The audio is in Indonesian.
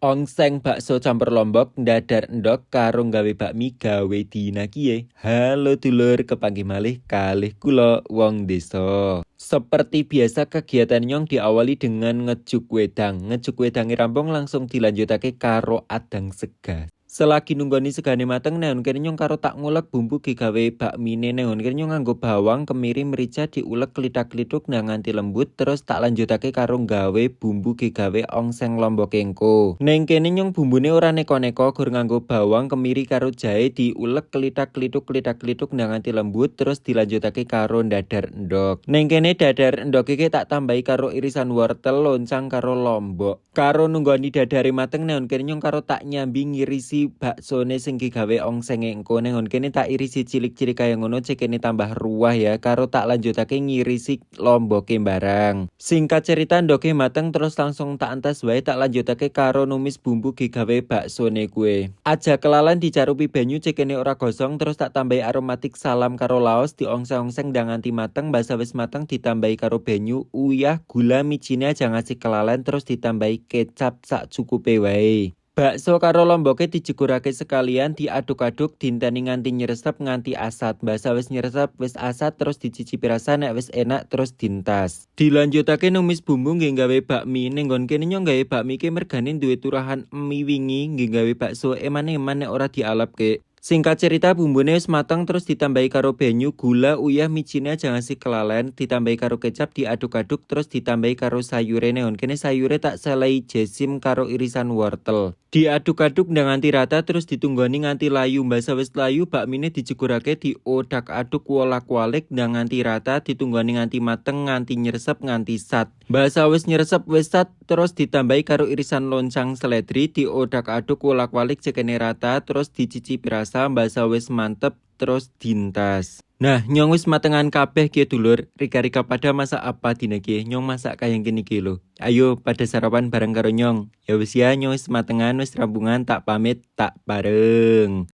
Ongseng bakso campur lombok ndadar endok karo gawe bakmi gawe dina kiye. Halo dulur, kepanggih malih kalih kula wong desa. Seperti biasa kegiatan nyong diawali dengan ngejuk wedang. Ngejuk wedangi rampung langsung dilanjutake karo adang sega. Selagi nunggoni segane mateng neon kene nyong karo tak ngulek bumbu gawe bakmine neon kene nyong nganggo bawang, kemiri, merica diulek klitak-klituk nganti lembut terus tak lanjutake karo gawe bumbu gawe ongseng lombok engko. Neng kene nyong bumbune ora neko-neko gur nganggo bawang, kemiri karo jahe diulek klitak-klituk nganti lembut terus dilanjutake karo dadar endok. Neng kene dadar endok iki tak tambahi karo irisan wortel, loncang karo lombok. Karo nunggoni dadare mateng neon kene nyong karo tak nyambi ngirisi baksone sing gawe ongseng engko. Neon kene tak irisi cilik-cilik kaya ngono cekene tambah ruah ya karo tak lanjutake ngirisi lomboke barang. Singkat cerita ndoke mateng terus langsung tak entas wae tak lanjutake karo numis bumbu gawe baksone kue. Aja kelalan dicarupi banyu cekene ora gosong terus tak tambahi aromatik salam karo laos diongseng-ongseng nganti mateng. Basa wis mateng ditambahi karo banyu, uyah, gula, micine aja ngasih kelalan terus ditambahi kecap sak cukupe wae. Bakso karo lomboke dijegurake sekalian diaduk-aduk dinteni nganti nyresep nganti asat. Basa wis nyresep wis asat terus dicicipi rasa nek wis enak terus dintas. Dilanjutake numis bumbu nggih gawe bakmi. Ning nggon kene nyong gawe bakmi ki mergane duwe turahan emi wingi nggih gawe bakso eman-eman nek ora dialapke. Singkat cerita bumbune wis mateng terus ditambahi karo banyu, gula, uyah, micine aja ngasih kelalen, ditambahi karo kecap diaduk-aduk terus ditambahi karo sayure neon. Kene sayure tak selai jesim karo irisan wortel. Diaduk-aduk nganti rata terus ditunggoni nganti layu. Basa wis layu bakmine dijegurake diodak-aduk wolak-walik nganti rata ditunggoni nganti mateng nganti nyresep nganti sat. Basa wis nyresep wis sat terus ditambahi karo irisan loncang seledri diodak-aduk wolak-walik cekene rata terus dicicipi rasa. Basa wis mantep terus dintas. Nah, nyong wis matengan kabeh ki dulur. Rika-rika pada masak apa dina ki? Nyong masak kaya gini ki lho. Ayo pada sarapan bareng karo nyong. Ya wis ya, nyong wis matengan wis rampungan tak pamit tak bareng.